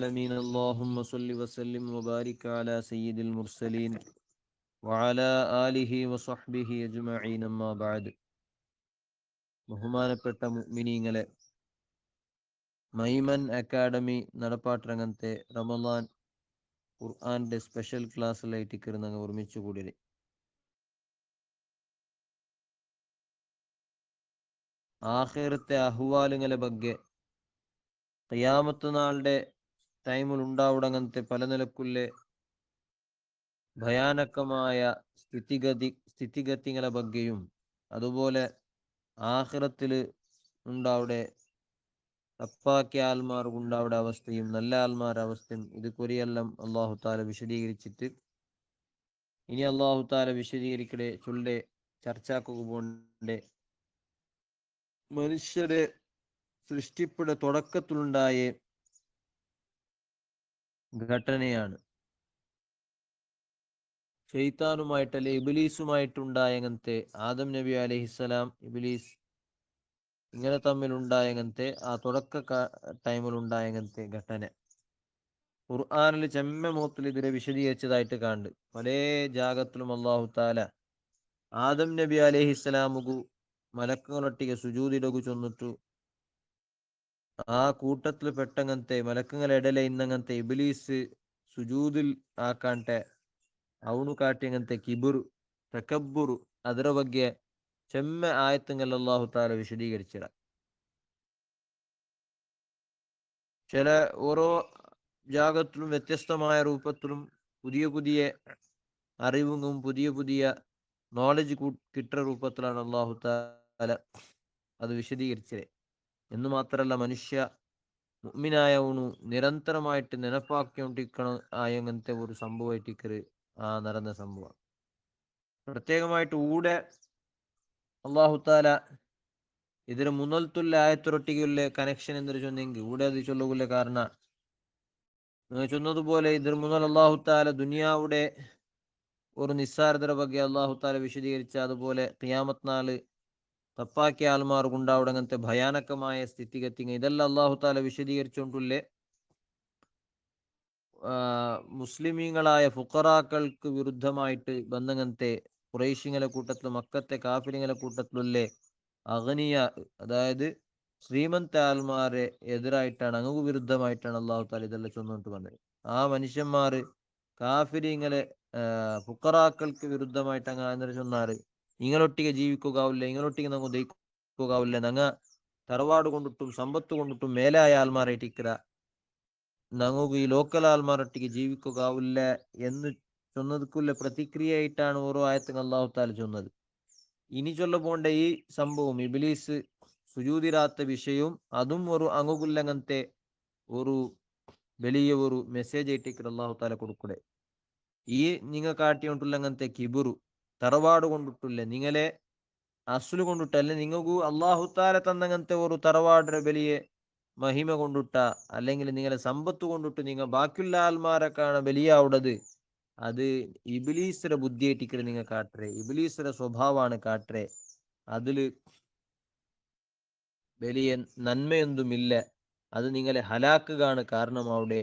العالمين اللهم صل وسلم وبارك على سيد المرسلين وعلى آله وصحبه أجمعين أما بعد ബഹുമാനപ്പെട്ട മുഅ്മിനീങ്ങളെ, Maiman academy നടപ്പാട്ടരംഗത്തെ Ramadan ഖുർആന്റെ ಸ್ಪೆಷಲ್ ಕ್ಲಾಸ್ಲಾയിട്ട് കിരുന്നങ്ങ് ഒരുമിച്ച് കൂടിയത്. ആഖിറത്തെ അഹ്വാലുകളെ ಬಗ್ಗೆ ഖിയാമത്ത് നാളുടെ ടൈമിൽ ഉണ്ടാവുടങ്ങനത്തെ പല നിലക്കുള്ള ഭയാനകമായ സ്ഥിതിഗതികളെ ബഗ്ಗೆയും അതുപോലെ ആഖിറത്തിൽ ഉണ്ടാവുടെ തപ്പാക്കിയ ആൽമാർക്കുണ്ടാവുടെ അവസ്ഥയും നല്ല ആൽമാരുടെ അവസ്ഥയും ഇത് കൊരിയെല്ലാം അള്ളാഹു താല വിശദീകരിച്ചിട്ട് ഇനി അള്ളാഹു താല വിശദീകരിക്കടെ ചൊല്ലെ ചർച്ചാക്കുക പോണ്ടേ. മനുഷ്യരെ സൃഷ്ടിപ്പുടെ തുടക്കത്തിലുണ്ടായ ഘടനയാണ്. ഷെയ്ത്താനുമായിട്ടല്ലേ ഇബ്ലീസുമായിട്ടുണ്ടായങ്ങനത്തെ ആദം നബി അലൈഹിസ്സലാം ഇബ്ലീസ് ഇങ്ങനെ തമ്മിലുണ്ടായങ്ങനത്തെ ആ തുടക്ക ടൈമിലുണ്ടായങ്ങനത്തെ ഘടന ഖുർആനിൽ ചെമ്മ മൂത്തിൽ ഇതിനെ വിശദീകരിച്ചതായിട്ട് കാണുന്നുണ്ട്. പല ജാഗത്തിലും അള്ളാഹു താല ആദം നബി അലൈഹിസ്സലാമുകു മലക്കുകളൊട്ടിಗೆ സുജൂദിടകു ചൊന്നിട്ടു ആ കൂട്ടത്തിൽ പെട്ടങ്ങനത്തെ മലക്കുകളെ ഇടയിലെ ഇന്നങ്ങനത്തെ ഇബ്ലീസ് സുജൂദിൽ ആക്കാണ്ടെ ಅವನು ಕಾಟಿಯಂತೆ ಕಿಬುರು ತಕಬ್ಬುರು ಅದರ ಬಗ್ಗೆ ചെമ്മ ആയത്തുങ്ങൾ അല്ലാഹു തആല വിശദീകരിച്ചിട. ചില ഓരോ ജാഗത്തിലും വ്യത്യസ്തമായ രൂപത്തിലും പുതിയ പുതിയ അറിവും പുതിയ പുതിയ നോളജ് കിട്ടുന്ന രൂപത്തിലാണ് അല്ലാഹു തആല അത് വിശദീകരിച്ചത്. എന്ന് മാത്രമല്ല, മനുഷ്യ മുഅ്മിനായവനു നിരന്തരമായിട്ട് നെനപ്പാക്കിക്കൊണ്ടിരിക്കണം ആയങ്ങനത്തെ ഒരു സംഭവമായിട്ട് ആ നടന്ന സംഭവം. പ്രത്യേകമായിട്ട് ഊടെ അള്ളാഹു താല ഇതിರ മുന്നൽത്തുള്ള ആയത്തൊരൊട്ടിയുള്ള കണക്ഷൻ എന്തൊരു ചൊന്നെങ്കിൽ ഊടെ അത് ചൊല്ലുകയുള്ള കാരണ ചൊന്നതുപോലെ ഇതിർ മുന്നൽ അള്ളാഹു താല ദുനിയാവുടെ ഒരു നിസ്സാരതര ಬಗ್ಗೆ അള്ളാഹു താല വിശദീകരിച്ച അതുപോലെ ഖിയാമത്ത് നാള് തപ്പാക്കിയ ആൾമാർക്കുണ്ടാവുടങ്ങനത്തെ ഭയാനകമായ സ്ഥിതിഗതികൾ ഇതെല്ലാം അള്ളാഹു താല വിശദീകരിച്ചുകൊണ്ടുള്ളേ മുസ്ലിമീങ്ങളായ ഫുഖറാക്കൾക്ക് വിരുദ്ധമായിട്ട് ബന്ധങ്ങനത്തെ ഖുറൈശിങ്ങളെ കൂട്ടത്തിൽ മക്കത്തെ കാഫിരിങ്ങളെ കൂട്ടത്തിലുള്ള അഗ്നിയ അതായത് ശ്രീമന്ത ആൽമാരെ എതിരായിട്ടാണ് അങ്ങു വിരുദ്ധമായിട്ടാണ് അള്ളാഹു താല ഇതെല്ലാം ചൊന്നിട്ട് വന്നത്. ആ മനുഷ്യന്മാര് കാഫിരിങ്ങളെ ഫുഖറാക്കൾക്ക് വിരുദ്ധമായിട്ട് അങ്ങനെ ചൊന്നാറ് നിങ്ങളൊട്ടിಗೆ ജീവിക്കുകയില്ല, നിങ്ങളൊട്ടിಗೆ നമുക്ക് ദയിക്കുകയില്ല, നങ്ങ തറവാട് കൊണ്ടിട്ടും സമ്പത്ത് കൊണ്ടിട്ടും മേലായ ആൽമാരായിട്ടിക്കറ നമുക്ക് ഈ ലോക്കൽ ആൽമാരൊട്ടിಗೆ ജീവിക്കുകയില്ല എന്ന് ചൊന്നതുക്കുള്ള പ്രതിക്രിയയായിട്ടാണ് ഓരോ ആയത്തും അള്ളാഹു താല ചൊന്നത്. ഇനി ചൊല്ല പോണ്ട ഈ സംഭവം ഇബ്ലീസ് സുജൂദിരാത്ത വിഷയവും അതും ഒരു അങ്ങുകുല്ലങ്ങനത്തെ ഒരു വലിയ ഒരു മെസ്സേജ് ആയിട്ട് അള്ളാഹു താല കൊടുക്കൂടെ. ഈ നിങ്ങൾ കാട്ടിയോണ്ടുള്ളങ്ങനത്തെ കിബുറു തറവാട് കൊണ്ടിട്ടില്ല, നിങ്ങളെ അസുല് കൊണ്ടിട്ടല്ല, നിങ്ങൾക്ക് അള്ളാഹു താല തന്നങ്ങനത്തെ ഒരു തറവാടിന്റെ വലിയ മഹിമ കൊണ്ടിട്ട അല്ലെങ്കിൽ നിങ്ങളെ സമ്പത്ത് കൊണ്ടിട്ട് നിങ്ങൾ ബാക്കിയുള്ള ആൽമാരെക്കാണ് വലിയാവുന്നത്. അത് ഇബ്ലീസിന്റെ ബുദ്ധിയായിട്ടിക്കല് നിങ്ങൾ കാട്ടറേ, ഇബ്ലീസിന്റെ സ്വഭാവമാണ് കാട്ടറേ, അതില് വലിയ നന്മയൊന്നുമില്ല, അത് നിങ്ങളെ ഹലാക്കുകയാണ് കാരണമാവിടെ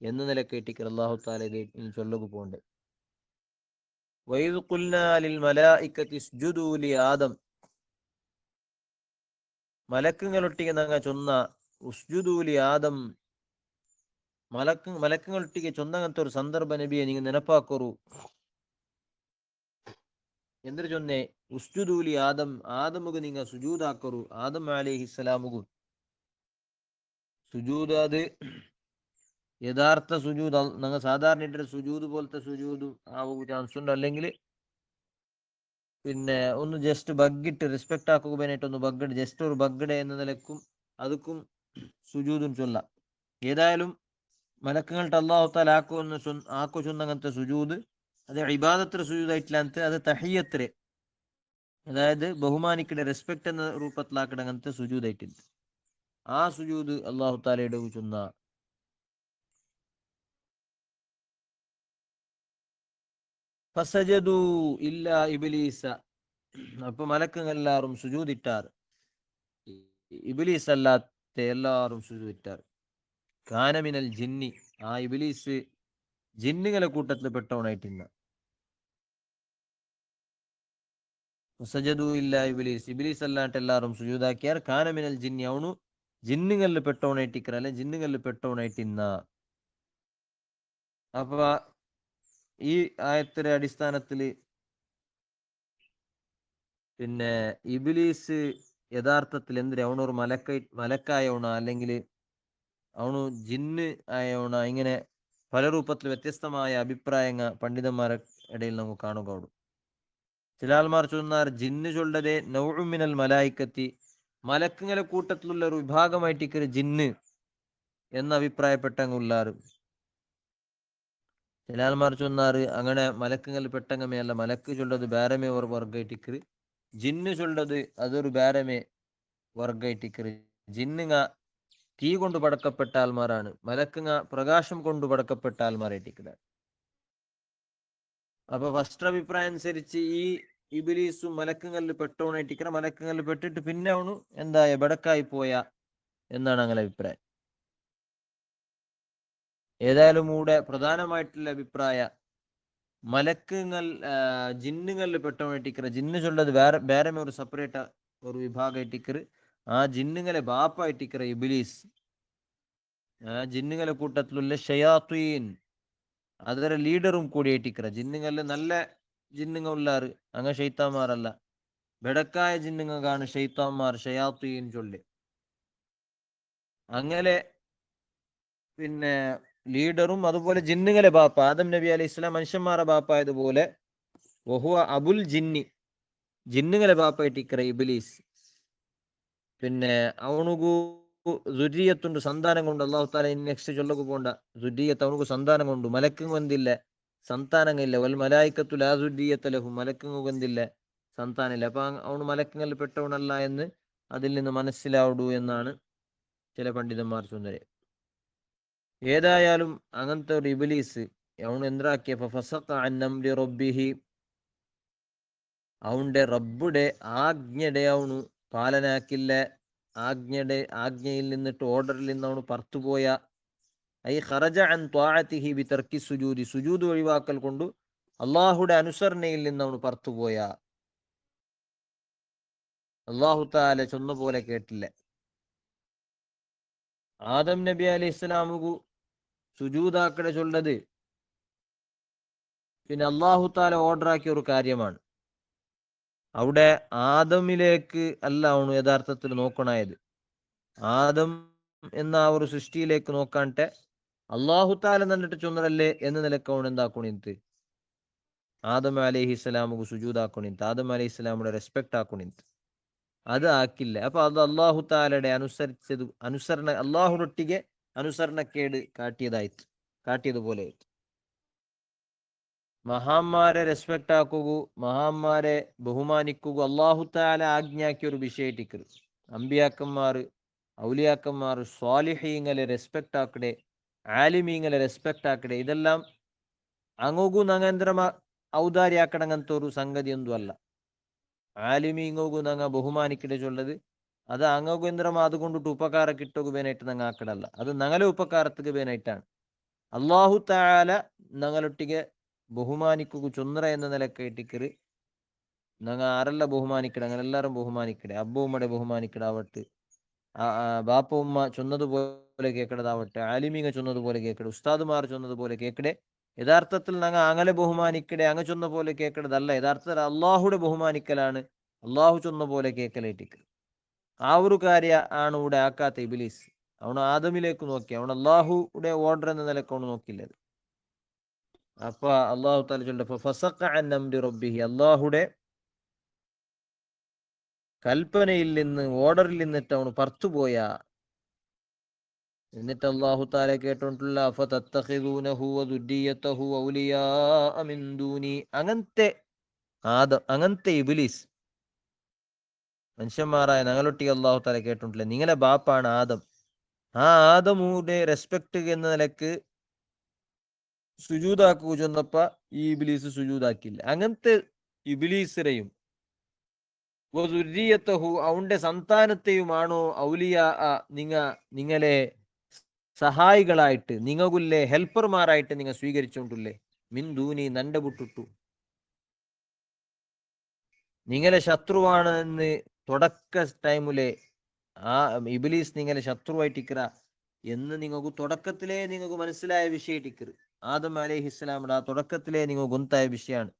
എന്ന നിലക്കേട്ടിക്കൽ അള്ളാഹു താല ചൊല്ലുക പോണ്ട്. വൈദ് ഖുൽനാ ലിൽ മലായികതി ഇസ്ജുദൂ ലി ആദം, മലക്കുകളൊട്ടിಗೆ നങ്ങ ചൊന്ന ഉസ്ജുദൂലി ആദം മലക്കുകളൊട്ടിಗೆ ചൊന്നങ്ങനത്തെ ഒരു സന്ദർഭ നബിയെ നിങ്ങൾ ನೆನಪಾಕೋರು ಎಂದ್ರೆ ಚೊನ್ನೆ ಉಸ್ಜುದೂಲಿ ಆದಮುಗು ನಿಂಗ ಸುಜೂದ್ ಹಾಕೋರು. ಆದಮ್ ಅಲೈಹಿಸ್ಸಲಾಮುಗು സുജൂദ് അത് യഥാർത്ഥ സുജൂദ് നിങ്ങൾ സാധാരണ ഇട്ട സുജൂദ് പോലത്തെ സുജൂദ് ആവുക ചാൻസ് ഉണ്ട്. അല്ലെങ്കിൽ പിന്നെ ഒന്ന് ജസ്റ്റ് ബഗ്ഗിട്ട് റെസ്പെക്ട് ആക്കുകയായിട്ട് ഒന്ന് ബഗ്ഗിട്ട് ജസ്റ്റ് ഒരു ബഗ്ഗിടെ എന്ന നിലക്കും അതുക്കും സുജൂദും ചൊല്ലാം. ഏതായാലും മലക്കുകളുടെ അള്ളാഹു താല ആക്കു ചൊന്നങ്ങനത്തെ സുജൂദ് അത് ഇബാദത്തിന് സുജൂദായിട്ടില്ല, അത് തഹിയ്യത്തിന്, അതായത് ബഹുമാനിക്കടെ റെസ്പെക്ട് എന്ന രൂപത്തിലാക്കട അങ്ങനത്തെ സുജൂദായിട്ടില്ല. ആ സുജൂദ് അള്ളാഹു താലയുടെ ചൊന്ന ഫസജദു ഇല്ലാ ഇബ്ലീസ, അപ്പൊ മലക്കുകളെല്ലാരും സുജൂദിട്ടാർ, ഇബ്ലീസ് അല്ലാത്ത എല്ലാരും സുജൂദിട്ടാർ. കാനമിനൽ ജിന്നി, ആ ഇബ്ലീസ് ജിന്നുകളെ കൂട്ടത്തിൽ പെട്ടവനായിട്ടില്ല. സജദു ഇല്ല ഇബ്ലീസ്, ഇബ്ലീസ് അല്ലാണ്ട് എല്ലാവരും സുജൂദാക്കിയാർ. കാനമിനൽ ജിന്നി, അവನು ജിന്നുകളിൽ പെട്ടവനായിട്ടിക്കറ, അല്ലെ ജിന്നുകളിൽ പെട്ടവനായിട്ടിന്ന. അപ്പൊ ഈ ആയത്തിന്റെ അടിസ്ഥാനത്തിൽ പിന്നെ ഇബ്ലീസ് യഥാർത്ഥത്തിൽ എന്തിനാ, അവനൊരു മലക്കായവണ അല്ലെങ്കിൽ അവನು ജിന്ന് ആയവണ, ഇങ്ങനെ പല രൂപത്തിൽ വ്യത്യസ്തമായ അഭിപ്രായങ്ങൾ പണ്ഡിതന്മാരുടെ ഇടയിൽ നമുക്ക് കാണുക. ചില ആൾമാർ ചൊന്നാർ ജിന്ന് ചൊല്ലതെ നൗഉമിനൽ മലായിക്കത്തി, മലക്കുങ്ങളെ കൂട്ടത്തിലുള്ള ഒരു വിഭാഗമായിട്ട് ജിന്ന് എന്ന് അഭിപ്രായപ്പെട്ടങ്ങുള്ളാറ്. ചില ആൾമാർ ചൊന്നാറ് അങ്ങനെ മലക്കുങ്ങൾ പെട്ടങ്ങമേ മലക്ക് ചൊല്ലത് ബേരമേ ഒരു വർഗമായിട്ടിക്കറ്, ജിന്ന് ചൊല്ലത് അതൊരു ബേരമേ വർഗമായിട്ടിക്കറ്. ജിന്നുങ്ങ തീ കൊണ്ട് പടക്കപ്പെട്ട ആൾമാരാണ്, മലക്കുങ്ങ പ്രകാശം കൊണ്ട് പടക്കപ്പെട്ട ആൾമാരായിട്ടിക്കറ്. അപ്പൊ ഫസ്റ്റ് അഭിപ്രായം അനുസരിച്ച് ഈ ഇബ്ലീസും മലക്കുങ്ങളിൽ പെട്ടവനായിട്ടിക്കറ, മലക്കുങ്ങളിൽ പെട്ടിട്ട് പിന്നെ അവನು എന്തായ ബടക്കായി പോയ എന്നാണ് അങ്ങനെ അഭിപ്രായം. ഏതായാലും കൂടെ പ്രധാനമായിട്ടുള്ള അഭിപ്രായ മലക്കുങ്ങൾ ജിന്നുകളിൽ പെട്ടവനായിട്ടിക്കറ, ജിന്ന് ചൊല്ലത് വേറെ ഒരു സെപ്പറേറ്റ് ഒരു വിഭാഗമായിട്ടിക്കറ്. ആ ജിന്നുകളെ ബാപ്പായിട്ടിക്കറ ഇബ്ലീസ്. ജിന്നുകളെ കൂട്ടത്തിലുള്ള ഷയാത്തീൻ, ಅದರ ಲೀಡറും കൂടിയായിട്ടിക്കറ. ജിന്നുകളിൽ നല്ല ജിന്നുങ്ങ ഉള്ളാറ്, അങ്ങ ഷെയ്ത്താന്മാരല്ല. ബെടക്കായ ജിന്നുങ്ങാണ് ഷെയ്ത്താന്മാർ, ഷയാത്തീൻ ചൊല്ലി. അങ്ങനെ പിന്നെ ലീഡറും അതുപോലെ ജിന്നുകളെ ബാപ്പ ആദം നബി അലൈഹി സ്വലാം മനുഷ്യന്മാരെ ബാപ്പായതുപോലെ വഹുവ അബുൽ ജിന്നി, ജിന്നുകളെ ബാപ്പായിട്ടിക്കറ ഇബ്ലീസ്. പിന്നെ അവനുകു സുരിയത്തുണ്ട്, സന്താനം കൊണ്ട്. അള്ളാഹു താല നെക്സ്റ്റ് ചൊല്ലക്ക് പോണ്ട, സുരിയത്ത് അവനുക്ക് സന്താനം കൊണ്ട്. മലക്കും വന്നില്ല സന്താനങ്ങളില്ല. വൽ മലായിക്കത്തു ലാ സുരിയത്ത ലഹും, മലക്കും വന്നില്ല സന്താനില്ല. അപ്പൊ അവന് മലക്കങ്ങളിൽ പെട്ടവനല്ല എന്ന് അതിൽ നിന്ന് മനസ്സിലാവൂ എന്നാണ് ചില പണ്ഡിതന്മാർ ചൊന്നത്. ഏതായാലും അങ്ങനത്തെ ഒരു ഇബ്ലീസ് അവൻ എന്താക്കിയ റബ്ബിഹി, അവന്റെ റബ്ബുടെ ആജ്ഞയുടെ അവನು പാലനാക്കില്ല. ആജ്ഞയിൽ നിന്നിട്ട്, ഓർഡറിൽ നിന്ന് അവന് പുറത്തുപോയ. ഐ ഖറജ അൻ ത്വാഅതിഹി ബിതർക്കി സുജൂദി, സുജൂദ് ഒഴിവാക്കൽ കൊണ്ട് അള്ളാഹുടെ അനുസരണയിൽ നിന്ന് അവന് പുറത്തുപോയ. അള്ളാഹു താല ചൊന്ന പോലെ കേട്ടില്ല. ആദം നബി അലൈഹി ഇസ്ലാമുകു സുജൂദാക്കടെ ചൊല്ലത് പിന്നെ അള്ളാഹു താല ഓർഡർ ആക്കിയ ഒരു കാര്യമാണ്. അവിടെ ആദമിലേക്ക് അല്ല അവണ് യഥാർത്ഥത്തിൽ നോക്കണായത്. ആദം എന്ന ആ ഒരു സൃഷ്ടിയിലേക്ക് നോക്കാണ്ടെ അള്ളാഹു താല എന്നിട്ട് ചൊന്നതല്ലേ എന്ന് നിലക്ക് അവൻ എന്താക്കണിന്ത്, ആദം അലൈഹി സ്വലാമുക്ക് സുജൂദാക്കണിന്ത്, ആദം അലൈഹി സ്വലാമുടെ റെസ്പെക്ട് ആക്കണിന്ത്. അത് ആക്കില്ല. അപ്പൊ അത് അള്ളാഹു താലയുടെ അള്ളാഹുടൊട്ടിಗೆ അനുസരണക്കേട് കാട്ടിയതുപോലെ. മഹാന്മാരെ റെസ്പെക്ട് ആക്കുക, മഹാന്മാരെ ബഹുമാനിക്കുക അള്ളാഹു താല ആജ്ഞാക്കിയ ഒരു വിഷയട്ടിക്കരു. അമ്പിയാക്കന്മാർ, ഔലിയാക്കന്മാർ, സ്വാലിഹീങ്ങളെ റെസ്പെക്ട് ആക്കടെ, ആലിമീങ്ങളെ റെസ്പെക്ട് ആക്കടെ, ഇതെല്ലാം അങ്ങോಗೂ നങ്ങേന്ദ്രമ ഔദാര്യാക്കണങ്ങനത്തെ ഒരു സംഗതി ഒന്നും അല്ല. ആലിമീങ്ങോಗೂ നങ്ങ ബഹുമാനിക്കടെ ചൊല്ലത് അത് അങ്ങോಗೂ എന്തിരമ അതുകൊണ്ടിട്ട് ഉപകാര കിട്ടുക ಬೇನಾയിട്ട് നങ്ങ ആക്കടല്ല, അത് നങ്ങളെ ഉപകാരത്തുക ಬೇನಾയിട്ടാണ്. അള്ളാഹു താല ഞങ്ങളൊട്ടിಗೆ ബഹുമാനിക്കുക ചൊന്നറ എന്ന നിലക്കേട്ടിക്കറ്. ഞങ്ങൾ ആരെല്ലാം ബഹുമാനിക്കടെ, ഞങ്ങളെല്ലാരും ബഹുമാനിക്കടെ. അബ്ബ ഉമ്മടെ ബഹുമാനിക്കടാവട്ടെ, ബാപ്പ ഉമ്മ ചൊന്നതുപോലെ കേക്കടതാവട്ടെ, ആലിമീങ്ങ ചൊന്നതുപോലെ കേക്കടെ, ഉസ്താദുമാർ ചൊന്നതുപോലെ കേക്കടെ. യഥാർത്ഥത്തിൽ ഞങ്ങൾ അങ്ങനെ ബഹുമാനിക്കടെ, അങ്ങ് ചൊന്ന പോലെ കേക്കടതല്ല. യഥാർത്ഥത്തിൽ അള്ളാഹുടെ ബഹുമാനിക്കലാണ്, അള്ളാഹു ചൊന്ന പോലെ കേക്കലേറ്റിക്കൽ. ആ ഒരു കാര്യ ആണ് ഇവിടെ ആക്കാത്ത ഇബ്ലീസ്. അവന് ആദമിലേക്ക് നോക്കി, അവൻ അള്ളാഹുടെ ഓർഡർ എന്ന നിലക്ക് അവന് നോക്കില്ലത്. അപ്പൊ അള്ളാഹു താല ചൊല്ലി അള്ളാഹുടെ കൽപ്പനയിൽ നിന്ന്, ഓർഡറിൽ നിന്നിട്ട് അവന് പുറത്തുപോയ. എന്നിട്ട് അള്ളാഹു താല കേട്ടോണ്ടുള്ള അങ്ങനത്തെ ഇബ്ലീസ് മനുഷ്യന്മാരായ ഞങ്ങളൊട്ടിಗೆ അള്ളാഹു താല കേട്ടോണ്ടില്ല, നിങ്ങളെ ബാപ്പാണ് ആദം. ആ ആദമുടെ റെസ്പെക്ട് എന്ന നിലക്ക് സുജൂദാക്കു ചെന്നപ്പ ഈ ഇബ്ലീസ് സുജൂദാക്കില്ല. അങ്ങനത്തെ ഇബ്ലീസിനെയും അവന്റെ സന്താനത്തെയുമാണോ ഔലിയ നിങ്ങളെ സഹായികളായിട്ട് നിങ്ങൾക്കുല്ലേ ഹെൽപ്പർമാരായിട്ട് നിങ്ങൾ സ്വീകരിച്ചോണ്ടില്ലേ മിൻ ദൂനി നന്റെ വിട്ടിട്ടു നിങ്ങളെ ശത്രുവാണെന്ന് തുടക്ക ടൈമിലെ ആ ഇബിലീസ് നിങ്ങളെ ശത്രുവായിട്ടിക്കറ എന്ന് നിങ്ങൾക്ക് തുടക്കത്തിലേ നിങ്ങൾക്ക് മനസ്സിലായ വിഷയട്ടിക്കറ് ആദം അലൈഹിസ്സലാമിന്റെ ആ തുടക്കത്തിലേ നിങ്ങൾ ഗുന്തായ വിഷയമാണ്.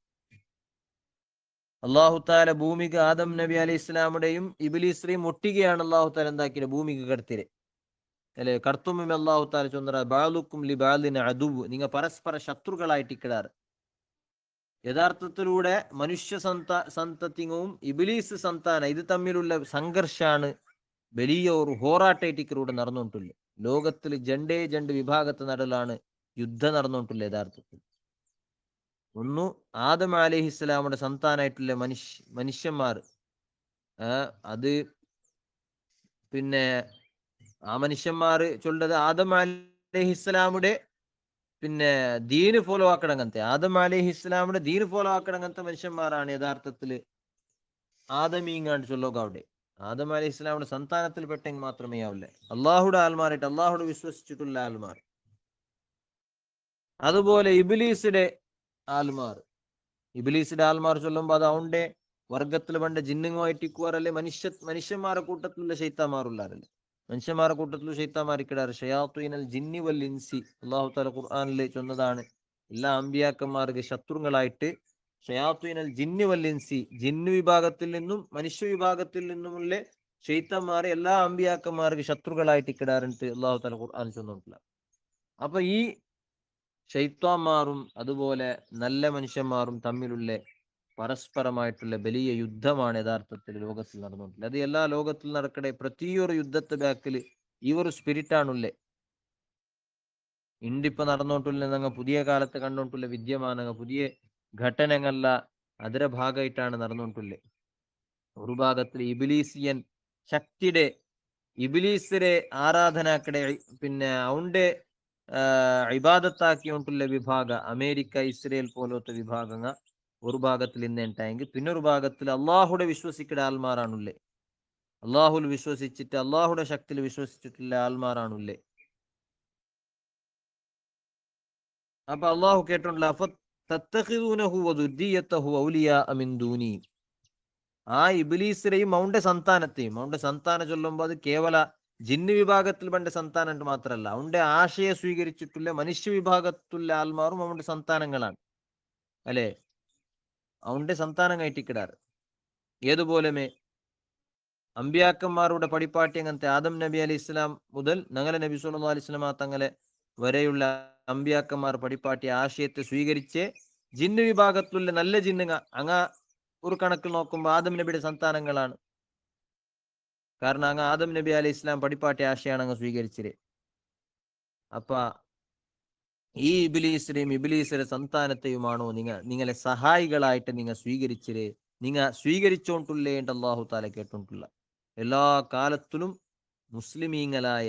അള്ളാഹു താല ഭൂമിക്ക് ആദം നബി അലൈഹി ഇസ്ലാമുടെയും ഇബിലീസിനെയും ഒട്ടികയാണ് അള്ളാഹു താല എന്താക്കിയത് ഭൂമിക്ക് കടത്തിരെ അല്ലെ കർത്തുമ്യം അള്ളാഹു താല ചൊന്നറ ബാലുക്കും ലി ബാലിന് അദുവ് നിങ്ങൾ പരസ്പര ശത്രുക്കളായിട്ടിക്കടാറ്. യഥാർത്ഥത്തിലൂടെ മനുഷ്യ സന്തതിയും ഇബിലീസ് സന്താന ഇത് തമ്മിലുള്ള സംഘർഷാണ് വലിയ ഒരു ഹോറാട്ടേറ്റിക്കലൂടെ നടന്നുകൊണ്ടില്ല. ലോകത്തിൽ ജണ്ട് വിഭാഗത്തെ നടലാണ് യുദ്ധം നടന്നുകൊണ്ടില്ല. യഥാർത്ഥത്തിൽ ഒന്നു ആദം അലൈഹിസ്സലാമുടെ സന്താനായിട്ടുള്ള മനുഷ്യന്മാർ അത് പിന്നെ ആ മനുഷ്യന്മാർ ചൊല്ലത് ആദം അലൈഹിസ്സലാമുടെ പിന്നെ ദീന് ഫോളോ ആക്കണങ്ങനത്തെ ആദം അലൈഹിസ്സലാമുടെ ദീന് ഫോളോ ആക്കണങ്ങനത്തെ മനുഷ്യന്മാരാണ് യഥാർത്ഥത്തിൽ ആദമീങ്ങാണ്ട് ചൊല്ലോക. അവിടെ ആദം അലൈഹി ഇസ്ലാമിന്റെ സന്താനത്തിൽ പെട്ടെങ്കിൽ മാത്രമേ ആവില്ല അള്ളാഹുടെ ആൽമാരായിട്ട് അള്ളാഹുടെ വിശ്വസിച്ചിട്ടുള്ള ആൽമാർ. അതുപോലെ ഇബിലീസിന്റെ ആൽമാർ ചൊല്ലുമ്പോ അത് അവന്റെ വർഗത്തിൽ പണ്ട് ജിന്നുമായിട്ടിക്കുവാറല്ലേ മനുഷ്യന്മാരുടെ കൂട്ടത്തിലുള്ള ശൈത്താന്മാരുള്ളാരല്ലേ മനുഷ്യന്മാരുടെ കൂട്ടത്തിൽ ശൈത്താന്മാരിക്കിടാറ് ഷയാത്തുനൽ ജിന്നി വൽ ഇൻസി അള്ളാഹു തആല ഖുർആനിൽ ചൊന്നതാണ്. എല്ലാ അമ്പിയാക്കന്മാർക്ക് ശത്രുക്കളായിട്ട് ഷയാത്തുനൽ ജിന്നി വൽ ഇൻസി ജിന്നു വിഭാഗത്തിൽ നിന്നും മനുഷ്യ വിഭാഗത്തിൽ നിന്നുമുള്ള ശൈത്താന്മാരെ എല്ലാ അമ്പിയാക്കന്മാർക്ക് ശത്രുക്കളായിട്ട് ഇക്കിടാറുണ്ട് അള്ളാഹു തആല ഖുർആനിൽ ചൊന്നിട്ടില്ല. അപ്പൊ ഈ ശൈത്താന്മാരും അതുപോലെ നല്ല മനുഷ്യന്മാരും തമ്മിലുള്ള പരസ്പരമായിട്ടുള്ള വലിയ യുദ്ധമാണ് യഥാർത്ഥത്തിൽ ലോകത്തിൽ നടന്നുകൊണ്ടില്ല. അത് എല്ലാ ലോകത്തിൽ നടക്കടെ പ്രതിയൊരു യുദ്ധത്തെ ബാക്കിൽ ഈ ഒരു സ്പിരിറ്റാണുള്ളേ. ഇണ്ടിപ്പോ നടന്നോണ്ടില്ല ഞങ്ങൾ പുതിയ കാലത്ത് കണ്ടോണ്ടുള്ള വിദ്യമാനങ്ങൾ പുതിയ ഘട്ടനങ്ങളല്ല അതിന്റെ ഭാഗമായിട്ടാണ് നടന്നുകൊണ്ടില്ലേ. ഒരു ഭാഗത്തിൽ ഇബിലീസിയൻ ശക്തിയുടെ ഇബിലീസിരെ ആരാധനാക്കടെ പിന്നെ അവന്റെ ഇബാദത്താക്കിയോണ്ടുള്ള വിഭാഗ അമേരിക്ക ഇസ്രയേൽ പോലത്തെ വിഭാഗങ്ങൾ ഒരു ഭാഗത്തിൽ ഇന്നുണ്ടായെങ്കിൽ പിന്നൊരു ഭാഗത്തിൽ അള്ളാഹുടെ വിശ്വസിക്കുന്ന ആൽമാരാണുള്ളേ. അള്ളാഹുൽ വിശ്വസിച്ചിട്ട് അള്ളാഹുടെ ശക്തിയിൽ വിശ്വസിച്ചിട്ടുള്ള ആൽമാരാണുള്ളേ. അപ്പൊ അള്ളാഹു കേട്ടോണ്ടല്ല ആ ഇബിലീസിനെയും മൗണ്ടെ സന്താനം ചൊല്ലുമ്പോ അത് കേവല ജിന്ന് വിഭാഗത്തിൽ പണ്ട് സന്താനം മാത്രമല്ല അവന്റെ ആശയ സ്വീകരിച്ചിട്ടുള്ള മനുഷ്യ വിഭാഗത്തുള്ള ആൽമാറും അവന്റെ സന്താനങ്ങളാണ് അല്ലെ അവന്റെ സന്താനം കയറ്റിക്കിടാറ്. ഏതുപോലെ അമ്പിയാക്കന്മാരുടെ പടിപ്പാട്ടി അങ്ങനത്തെ ആദം നബി അലി ഇസ്ലാം മുതൽ ഞങ്ങളെ നബി സല്ലല്ലാഹു അലൈഹി വസല്ലമ തങ്ങളെ വരെയുള്ള അമ്പിയാക്കന്മാർ പടിപ്പാട്ടി ആശയത്തെ സ്വീകരിച്ച് ജിന്ന് വിഭാഗത്തിലുള്ള നല്ല ജിന്നുക ഒരു കണക്കിൽ നോക്കുമ്പോൾ ആദം നബിയുടെ സന്താനങ്ങളാണ്. കാരണം അങ്ങ് ആദം നബി അലൈഹി ഇസ്ലാം പടിപ്പാട്ടി ആശയാണ് അങ്ങ് സ്വീകരിച്ചത്. അപ്പൊ ഈ ഇബിലീസിന്റെ സന്താനത്തെയുമാണോ നിങ്ങളെ സഹായികളായിട്ട് നിങ്ങൾ സ്വീകരിച്ചത് നിങ്ങൾ സ്വീകരിച്ചോണ്ടുള്ളേണ്ട അല്ലാഹു തആല കേട്ടോണ്ടുള്ള എല്ലാ കാലത്തിലും മുസ്ലിമീങ്ങളായ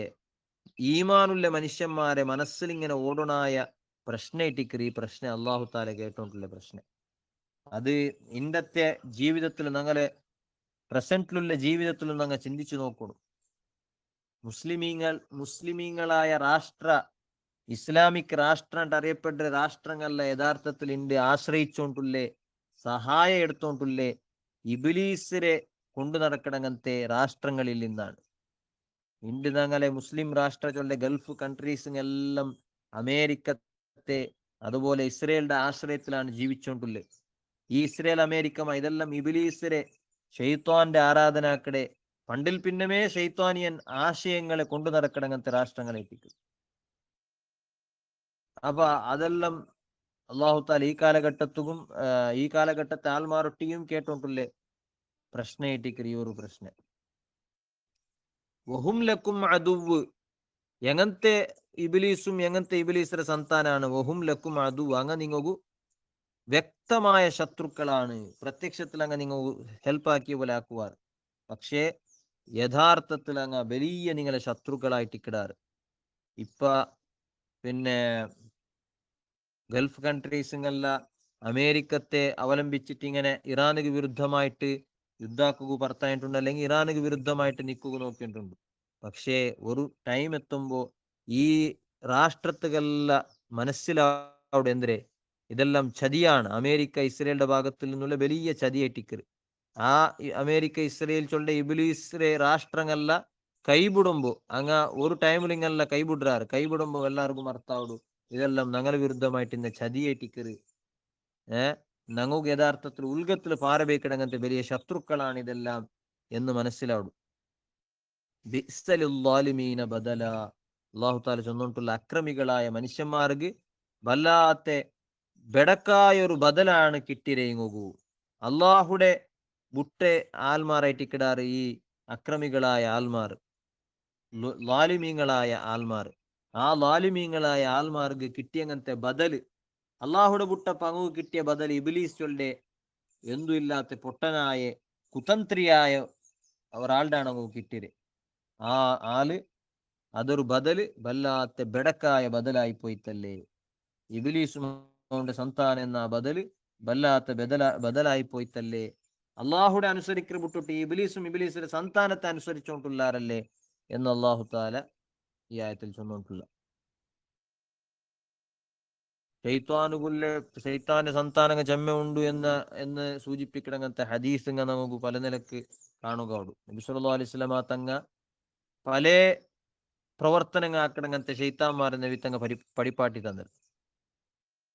ഈമാനുള്ള മനുഷ്യന്മാരെ മനസ്സിൽ ഇങ്ങനെ ഓടണായ പ്രശ്നമായിട്ടിക്കറി ഈ പ്രശ്നം അല്ലാഹു തആല കേട്ടോണ്ടുള്ള പ്രശ്നം. അത് ഇന്നത്തെ ജീവിതത്തിൽ ഞങ്ങളെ പ്രസന്റിലുള്ള ജീവിതത്തിലും ഞങ്ങൾ ചിന്തിച്ചു നോക്കണം. മുസ്ലിമീങ്ങളായ ഇസ്ലാമിക് രാഷ്ട്രം അറിയപ്പെട്ട രാഷ്ട്രങ്ങളിലെ യഥാർത്ഥത്തിൽ ഇന്ത്യ ആശ്രയിച്ചോണ്ടുള്ളേ സഹായം എടുത്തോണ്ടുള്ളേ ഇബിലീസിനെ കൊണ്ടു നടക്കണങ്ങനത്തെ രാഷ്ട്രങ്ങളിൽ നിന്നാണ്. ഇന്ത്യ ഞങ്ങളെ മുസ്ലിം രാഷ്ട്രങ്ങളുടെ ഗൾഫ് കൺട്രീസും എല്ലാം അമേരിക്കത്തെ അതുപോലെ ഇസ്രയേലിന്റെ ആശ്രയത്തിലാണ് ജീവിച്ചോണ്ടുള്ളത്. ഈ ഇസ്രയേൽ അമേരിക്ക ഇതെല്ലാം ഇബിലീസിനെ ഷെയ്ത്താന്റെ ആരാധനാക്കടെ പണ്ടിൽ പിന്നമേ ഷെയ്ത്താനിയൻ ആശയങ്ങളെ കൊണ്ടു നടക്കണങ്ങനത്തെ രാഷ്ട്രങ്ങളെ എത്തിക്കും. അപ്പൊ അതെല്ലാം അള്ളാഹു താല ഈ കാലഘട്ടത്തെ ആൽമാരൊട്ടിയും കേട്ടോണ്ടുള്ളേ പ്രശ്നമായിട്ടിക്കറി ഈ ഒരു പ്രശ്നം വഹും ലക്കും അദുവ് എങ്ങനത്തെ ഇബിലീസിന്റെ സന്താനാണ്. വഹും ലക്കും അദുവ് അങ്ങ് നിങ്ങൾക്ക് വ്യക്തമായ ശത്രുക്കളാണ്. പ്രത്യക്ഷത്തിൽ അങ്ങ് നിങ്ങൾ ഹെൽപ്പ് ആക്കിയ പോലെ ആക്കുവാർ. പക്ഷേ യഥാർത്ഥത്തിൽ അങ്ങ് വലിയ നിങ്ങളെ ശത്രുക്കളായിട്ടിക്കിടാറ്. ഇപ്പൊ പിന്നെ ഗൾഫ് കൺട്രീസുകളല്ല അമേരിക്കത്തെ അവലംബിച്ചിട്ട് ഇങ്ങനെ ഇറാനുക്ക് വിരുദ്ധമായിട്ട് യുദ്ധാക്കുക ഭർത്തായിട്ടുണ്ട് അല്ലെങ്കിൽ ഇറാനുക്ക് വിരുദ്ധമായിട്ട് നിൽക്കുക നോക്കിയിട്ടുണ്ട്. പക്ഷേ ഒരു ടൈം എത്തുമ്പോൾ ഈ രാഷ്ട്രത്തുകല്ല മനസ്സിലാവുടെ എന്തിരെ ഇതെല്ലാം ചതിയാണ്. അമേരിക്ക ഇസ്രയേലിന്റെ ഭാഗത്തിൽ നിന്നുള്ള വലിയ ചതിയേറ്റിക്കര്. ആ അമേരിക്ക ഇസ്രയേൽ ചൊല്ല ഇബിലീസ് ರಾಷ್ಟ್ರಂಗಲ್ಲ ಕೈಬಿಡುಂಬು ಅಂಗ ഒരു ടൈമിലിങ്ങല്ല കൈಬಿಡ್றாரு. കൈಬಿಡುമ്പോ എല്ലാവർക്കും അർത്ഥാവുಡು ഇതെല്ലാം ഞങ്ങളുടെ വിരുദ്ധമായിട്ട് ഇന്ന് ചതിയേറ്റിക്കര്. ഞങ്ങൾക്ക് യഥാർത്ഥത്തിൽ ഉൽഗത്തിൽ പാരಬೇಕಂತೆ വലിയ ശത്രുക്കളാണ് ഇതെല്ലാം എന്ന് മനസ്സിലാവുడు. ബിസ്സലിദ്ദാലിമീന ബദല. അല്ലാഹു തആല ചൊന്നിട്ടുള്ള അക്രമികളായ മനുഷ്യന്മാർക്ക് വല്ലാത്ത ബെടക്കായൊരു ബദലാണ് കിട്ടിരേങ്ങുകൂ. അള്ളാഹുടെ ബുട്ടെ ആൽമാറായിട്ട് കിടാറ് ഈ അക്രമികളായ ആൽമാർ, ലാലിമീങ്ങളായ ആൽമാർ. ആ ലാലിമീങ്ങളായ ആൽമാർക്ക് കിട്ടിയങ്ങനത്തെ ബദല്, അള്ളാഹുടെ ബുട്ട പങ്കു കിട്ടിയ ബദൽ ഇബ്ലീസ് ചൊല്ലെ എന്തും ഇല്ലാത്ത പൊട്ടനായ കുതന്ത്രിയായ ഒരാളുടെ നമുക്ക് കിട്ടിയത്. ആ ആള് അതൊരു ബദല് വല്ലാത്ത ബെടക്കായ ബദലായി പോയിത്തല്ലേ. ഇബ്ലീസും സന്താൻ എന്ന ബദല് വല്ലാത്ത ബദലായി പോയിത്തല്ലേ. അള്ളാഹുടെ അനുസരിക്കൽ വിട്ടിട്ട് ഇബ്ലീസും ഇബ്ലീസിന്റെ സന്താനത്തെ അനുസരിച്ചുകൊണ്ടുള്ളാരല്ലേ എന്ന് അള്ളാഹു താല ഈ ആയത്തിൽ ചൊന്നിട്ടുള്ള. ശൈത്താന്റെ സന്താനങ്ങൾ ജന്മ ഉണ്ട് എന്ന് സൂചിപ്പിക്കണങ്ങനത്തെ ഹദീസ് നമുക്ക് പല നിലക്ക് കാണുക. നബി സല്ലല്ലാഹു അലൈഹി വസല്ലമ തങ്ങ പല പ്രവർത്തനങ്ങൾ ആക്കണങ്ങനത്തെ ശൈത്താന്മാരെ നബി തങ്ങ പടിപ്പാട്ടി തന്നത്.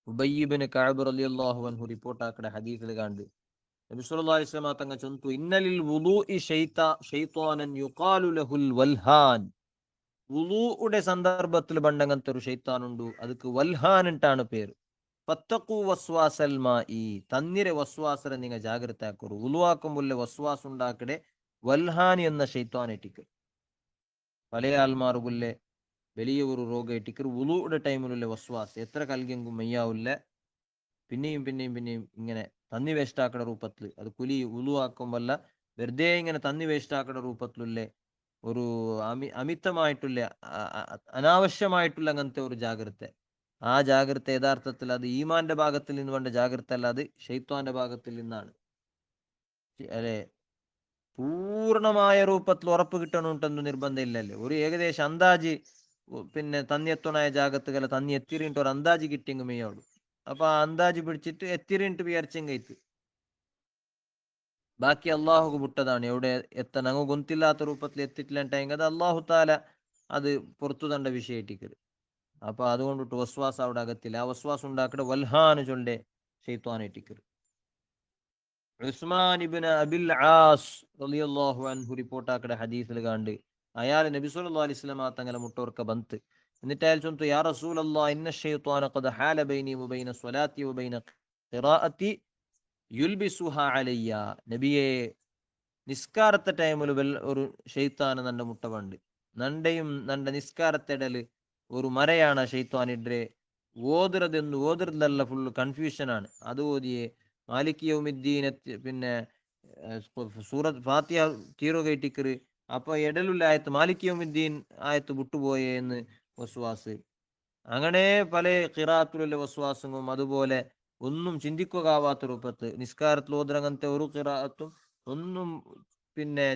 ഉബയ്യ് ഇബ്നു കഅബ് റളിയല്ലാഹു അൻഹു റിപ്പോർട്ട് ആക്കണ ഹദീസിൽ കണ്ട് നബി സല്ലല്ലാഹു അലൈഹി വസല്ലമ തങ്ങ ചൊന്തു ഇന്നലിൽ വുളൂഇ ശൈത്താനൻ യുഖാലു ലഹുൽ വൽഹാൻ. വുളൂഉടെ സന്ദർഭത്തിൽ ബണ്ടങ്ങനത്തെ ഒരു ശൈത്താനുണ്ട്, ಅದಕ್ಕೆ വൽഹാൻ ഇട്ടാണ് പേര്. ഫത്തഖു വസ്വാസൽ മായി. തന്നിരെ വസ്വാസരെ നിങ്ങൾ ജാഗ്രത ആക്കൂ. ഉളുവാക്കുമ്പോൾ വസ്വാസ് ഉണ്ടാക്കടെ വൽഹാൻ എന്ന ശൈത്താൻ എട്ടിക്ക് പല ആൽമാറുകുല്ലെ വലിയ ഒരു രോഗം എട്ടിക്കർ ഉളുയുടെ ടൈമിലുള്ള വസ്വാസ് എത്ര കൽಗೆಂಗು മയ്യാവില്ല. പിന്നെയും പിന്നെയും പിന്നെയും ഇങ്ങനെ തന്നി വേസ്റ്റ് ആക്കണ രൂപത്തിൽ അത് കുലി ഉളുവാക്കുമ്പല്ല വെറുതെ ഇങ്ങനെ തന്നി വേസ്റ്റ് ആക്കണ രൂപത്തിലുള്ള ഒരു അമിതമായിട്ടുള്ള അനാവശ്യമായിട്ടുള്ള അങ്ങനത്തെ ഒരു ജാഗ്രത. ആ ജാഗ്രത യഥാർത്ഥത്തിൽ അത് ഈമാന്റെ ഭാഗത്തിൽ നിന്ന് വേണ്ട ജാഗ്രത അല്ല, അത് ഷെയ്ത്താന്റെ ഭാഗത്തിൽ നിന്നാണ്. അല്ലെ, പൂർണ്ണമായ രൂപത്തിൽ ഉറപ്പ് കിട്ടണുണ്ടെന്ന് നിർബന്ധം ഇല്ലല്ലേ. ഒരു ഏകദേശം അന്താജ് പിന്നെ തന്നി എത്തണായ ജാഗ്രതകളെ തന്നി എത്തിരിട്ട് ഒരു അന്താജ് കിട്ടിയെങ്കിൽ മെയ്യോളൂ. അപ്പൊ ആ അന്താജ് പിടിച്ചിട്ട് എത്തിരിട്ട് വിചാരിച്ചെങ്കൈത്ത് ബാക്കി അള്ളാഹുക്ക് വിട്ടതാണ്. എവിടെ എത്താൻ അങ്ങ് ഗൊന്തില്ലാത്ത രൂപത്തിൽ എത്തിയിട്ടില്ല അത് അള്ളാഹു താല അത് പുറത്തു തണ്ട വിഷയട്ടിക്കത്. അപ്പൊ അതുകൊണ്ടിട്ട് വസ്വാസ് അവിടെ അകത്തില്ല. ആ വസ്വാസ് ഉണ്ടാക്കടെ വൽഹാന് ചൊല്ലെ ഷെയ്ത്താനേറ്റിക്കർ. ഉസ്മാൻ ഇബ്നു അബിൽ ആസ് റളിയല്ലാഹു അൻഹു റിപ്പോർട്ട് ആക്കടെ ഹദീസിൽ കണ്ട് അയാൾ നബി സല്ലല്ലാഹു അലൈഹി വസല്ലമ തങ്ങളെ മുട്ടോർക്ക ബന്ത്. എന്നിട്ട് അയാൾ ചൊന്തു യാ റസൂലല്ലാഹ് ഇന്ന ശൈത്വാന ഖദ് ഹാല ബൈനി വബൈന സ്വലാത്തി വബൈന ഖിറാഅത്തി യുൽബിസുഹാ അലയ്യ. നബിയെ, നിസ്കാരത്തെ ടൈമിൽ ഒരു ഷെയ്ത്താന് നന്റെ മുട്ട പണ്ട്. നന്റെയും നന്റെ നിസ്കാരത്തിടല് ഒരു മരയാണ് ഷെയ്ത്താനിഡ്രെ. ഓതിരതല്ല ഫുള്ള് കൺഫ്യൂഷൻ ആണ്. അത് ഓതിയെ മാലിക് യൗമിദ്ദീൻ പിന്നെ സൂറത്ത് ഫാത്തിഹ തീറോ കയറ്റിക്കറ്. അപ്പൊ ഇടലുള്ള ആയത്ത് മാലിക് യൗമിദ്ദീൻ ആയത്ത് വിട്ടുപോയേ എന്ന് വസ്വാസ്. അങ്ങനെ പല ഖിറാഅത്തിലുള്ള വസ്വാസവും അതുപോലെ ഒന്നും ചിന്തിക്കുകയാവാത്ത രൂപത്ത് നിസ്കാരത്തിൽ ഓതിരങ്ങനത്തെ ഒരു ഖിറാഅത്തും ഒന്നും പിന്നെ